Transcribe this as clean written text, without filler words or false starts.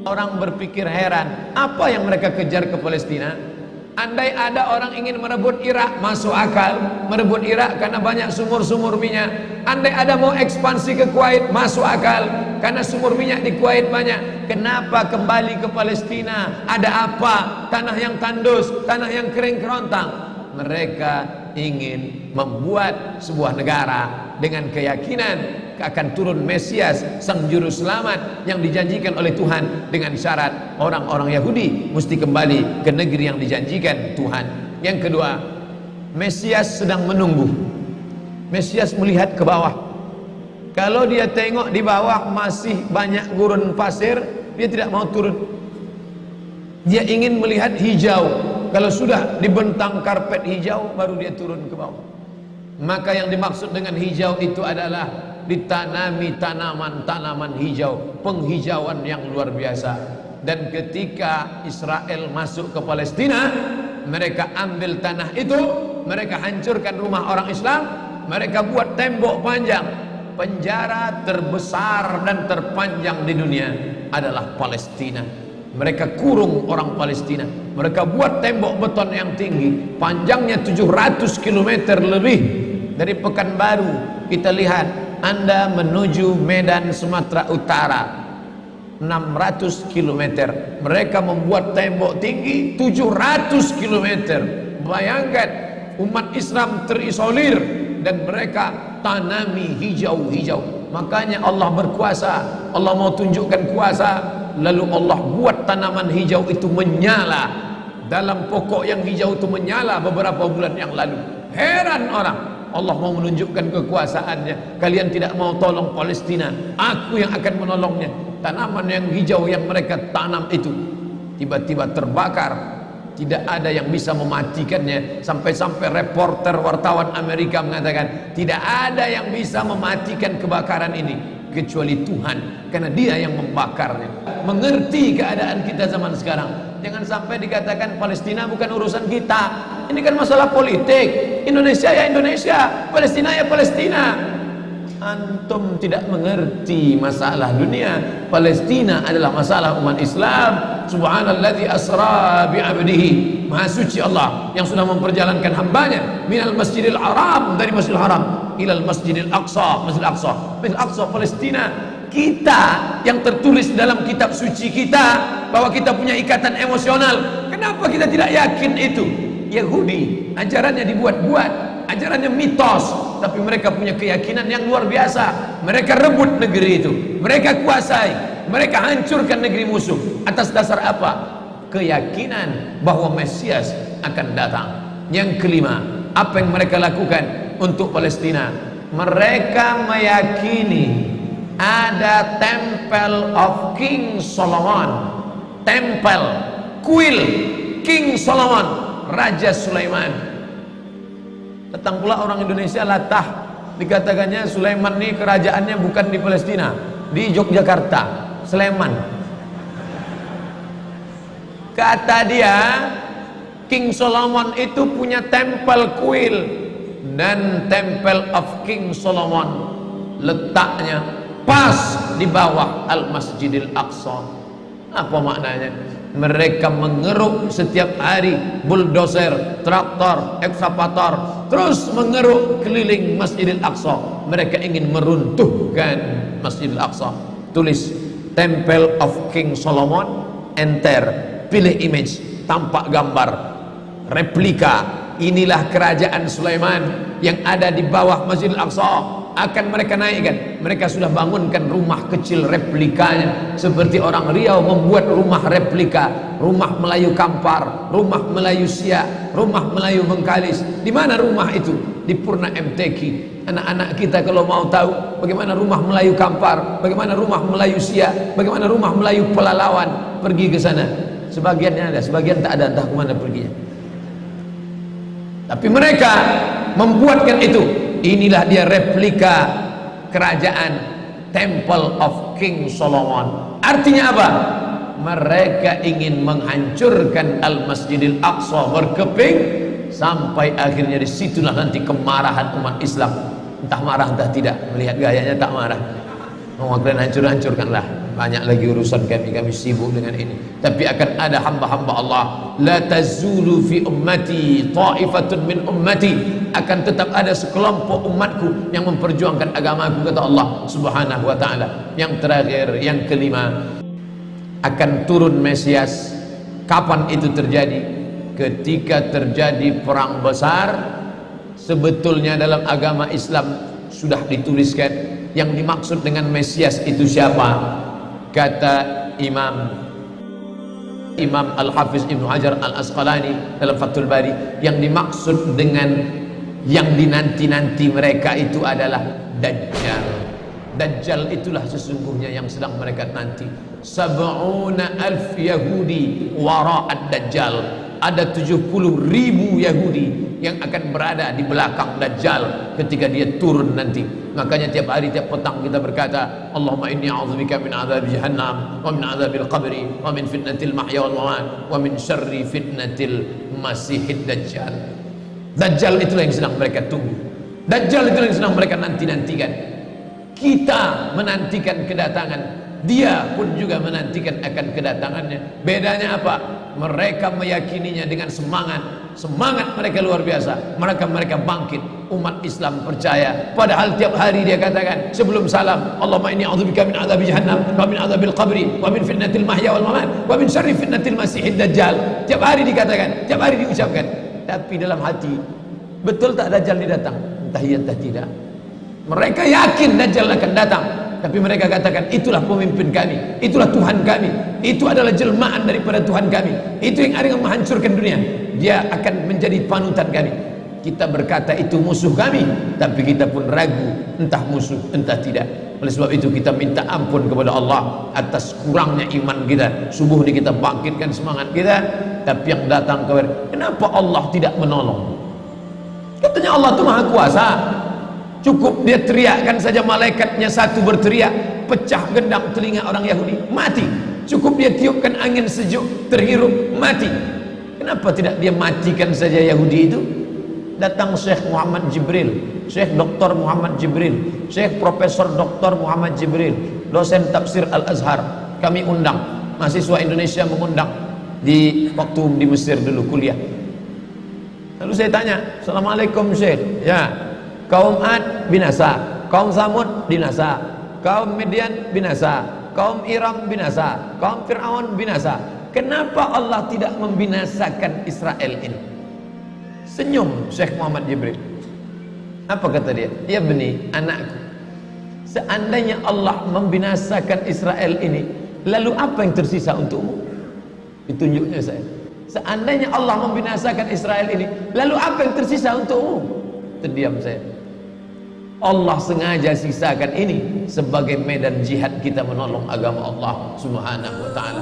Orang berpikir heran, apa yang mereka kejar ke Palestina? Andai ada orang ingin merebut Irak, masuk akal. Merebut Irak karena banyak sumur-sumur minyak. Andai ada mau ekspansi ke Kuwait, masuk akal, karena sumur minyak di Kuwait banyak. Kenapa kembali ke Palestina? Ada apa? Tanah yang tandus, tanah yang kering kerontang. Mereka ingin membuat sebuah negara dengan keyakinan akan turun Mesias, sang juru selamat yang dijanjikan oleh Tuhan, dengan syarat orang-orang Yahudi mesti kembali ke negeri yang dijanjikan Tuhan. Yang kedua, Mesias sedang menunggu. Mesias melihat ke bawah. Kalau dia tengok di bawah masih banyak gurun pasir, dia tidak mau turun. Dia ingin melihat hijau. Kalau sudah dibentang karpet hijau, baru dia turun ke bawah. Maka yang dimaksud dengan hijau itu adalah ditanami tanaman-tanaman hijau, penghijauan yang luar biasa. Dan ketika Israel masuk ke Palestina, mereka ambil tanah itu, mereka hancurkan rumah orang Islam, mereka buat tembok panjang. Penjara terbesar dan terpanjang di dunia adalah Palestina. Mereka kurung orang Palestina. Mereka buat tembok beton yang tinggi, panjangnya 700 km lebih. Dari Pekanbaru kita lihat, Anda menuju Medan Sumatera Utara 600 km. Mereka membuat tembok tinggi 700 km. Bayangkan, umat Islam terisolir dan mereka tanami hijau-hijau. Makanya Allah berkuasa, Allah mau tunjukkan kuasa, lalu Allah buat tanaman hijau itu menyala. Dalam pokok yang hijau itu menyala beberapa bulan yang lalu. Heran orang, Allah mau menunjukkan kekuasaannya. Kalian tidak mau tolong Palestina, aku yang akan menolongnya. Tanaman yang hijau yang mereka tanam itu tiba-tiba terbakar. Tidak ada yang bisa mematikannya. Sampai-sampai reporter wartawan Amerika mengatakan, tidak ada yang bisa mematikan kebakaran ini kecuali Tuhan, karena Dia yang membakarnya. Mengerti keadaan kita zaman sekarang. Jangan sampai dikatakan Palestina bukan urusan kita. Ini kan masalah politik. Indonesia ya Indonesia, Palestina ya Palestina. Antum tidak mengerti masalah dunia. Palestina adalah masalah umat Islam. Subhanalladzi asra bi'abdihi. Maha suci Allah yang sudah memperjalankan hambanya minal masjidil haram, dari masjidil haram, ilal masjidil aqsa, masjidil aqsa, masjidil aqsa Palestina. Kita yang tertulis dalam kitab suci kita bahwa kita punya ikatan emosional. Kenapa kita tidak yakin itu? Yahudi ajarannya dibuat-buat, ajarannya mitos, tapi mereka punya keyakinan yang luar biasa. Mereka rebut negeri itu, mereka kuasai, mereka hancurkan negeri musuh. Atas dasar apa? Keyakinan bahwa Mesias akan datang. Yang kelima, apa yang mereka lakukan untuk Palestina? Mereka meyakini ada Temple of King Solomon, tempel kuil King Solomon, Raja Sulaiman. Datang pula orang Indonesia latah, dikatakannya Sulaiman ini kerajaannya bukan di Palestina, di Yogyakarta, Sleman. Kata dia, King Solomon itu punya tempel kuil, dan Temple of King Solomon letaknya pas di bawah Al-Masjidil Aqsa. Apa maknanya? Mereka mengeruk setiap hari bulldozer, traktor, ekskavator, terus mengeruk keliling Masjidil Aqsa. Mereka ingin meruntuhkan Masjidil Aqsa. Tulis Temple of King Solomon, enter, pilih image, tampak gambar replika. Inilah kerajaan Sulaiman yang ada di bawah Masjidil Aqsa. Akan mereka naikkan. Mereka sudah bangunkan rumah kecil replikanya, seperti orang Riau membuat rumah replika, rumah Melayu Kampar, rumah Melayu Siak, rumah Melayu Bengkalis. Di mana rumah itu? Di Purna MTQ. Anak-anak kita kalau mau tahu bagaimana rumah Melayu Kampar, bagaimana rumah Melayu Siak, bagaimana rumah Melayu Pelalawan, pergi ke sana. Sebagiannya ada, sebagian tak ada, entah kemana perginya. Tapi mereka membuatkan itu. Inilah dia replika kerajaan Temple of King Solomon. Artinya apa? Mereka ingin menghancurkan Al-Masjidil Aqsa berkeping, sampai akhirnya disitulah nanti kemarahan umat Islam. Entah marah entah tidak, melihat gayanya tak marah. Mau kalian hancur-hancurkanlah. banyak lagi urusan kami sibuk dengan ini. Tapi akan ada hamba-hamba Allah, la tazulu fi ummati ta'ifatun min ummati, akan tetap ada sekelompok umatku yang memperjuangkan agamaku, kata Allah Subhanahu wa taala. Yang terakhir, yang kelima, akan turun Mesias. Kapan itu terjadi? Ketika terjadi perang besar. Sebetulnya dalam agama Islam sudah dituliskan yang dimaksud dengan Mesias itu siapa. Kata Imam Al-Hafiz Ibnu Hajar Al-Asqalani dalam Fathul Bari, yang dimaksud dengan yang dinanti-nanti mereka itu adalah Dajjal. Dajjal itulah sesungguhnya yang sedang mereka nanti. 70,000 Yahudi wara'ad Dajjal. Ada 70.000 Yahudi yang akan berada di belakang Dajjal ketika dia turun nanti. Makanya tiap hari, tiap petang kita berkata, Allahumma inni a'udzubika min adzabi jahannam wa min adzabil qabri wa min fitnatil mahya wal mamat wa min syarri fitnatil masihid dajjal. Dajjal itulah yang sedang mereka tunggu. Dajjal itulah yang sedang mereka nanti-nantikan. Kita menantikan kedatangan, dia pun juga menantikan akan kedatangannya. Bedanya apa? Mereka meyakininya dengan semangat mereka luar biasa. Mereka bangkit. Umat Islam percaya. Padahal tiap hari dia katakan sebelum salam, Allahumma inni a'udzubika min adzabi jahannam wa min adzabil qabri wa min fitnatil mahya wal mamat wa min syarri fitnatil masihid dajjal. Tiap hari dikatakan, tiap hari diucapkan. Tapi dalam hati, betul tak Dajjal datang? Entah iya entah tidak. Mereka yakin Dajjal akan datang, tapi mereka katakan itulah pemimpin kami, itulah Tuhan kami, itu adalah jelmaan daripada Tuhan kami, itu yang akan menghancurkan dunia, dia akan menjadi panutan kami. Kita berkata itu musuh kami, tapi kita pun ragu entah musuh entah tidak. Oleh sebab itu kita minta ampun kepada Allah atas kurangnya iman kita. Subuh ini kita bangkitkan semangat kita, tapi yang datang kepada, kenapa Allah tidak menolong? Katanya Allah itu maha kuasa. Cukup dia teriakkan saja, malaikatnya satu berteriak, pecah gendang telinga orang Yahudi, mati. Cukup dia tiupkan angin sejuk, terhirup, mati. Kenapa tidak dia matikan saja Yahudi itu? Datang Syekh Muhammad Jibril, Syekh Dr. Muhammad Jibril, Syekh Profesor Dr. Muhammad Jibril, dosen tafsir Al-Azhar. Kami undang, mahasiswa Indonesia mengundang di waktu di Mesir dulu kuliah. Lalu saya tanya, Assalamualaikum Syekh. Ya, kaum Ad binasa, kaum Samud binasa, kaum Midian binasa, kaum Iram binasa, kaum Fir'aun binasa. Kenapa Allah tidak membinasakan Israel ini? Senyum Syekh Muhammad Jibril. Apa kata dia? Ya beni, anakku, seandainya Allah membinasakan Israel ini, lalu apa yang tersisa untukmu? Ditunjuknya saya. Seandainya Allah membinasakan Israel ini, lalu apa yang tersisa untukmu? Terdiam saya. Allah sengaja sisakan ini sebagai medan jihad kita menolong agama Allah Subhanahu wa ta'ala.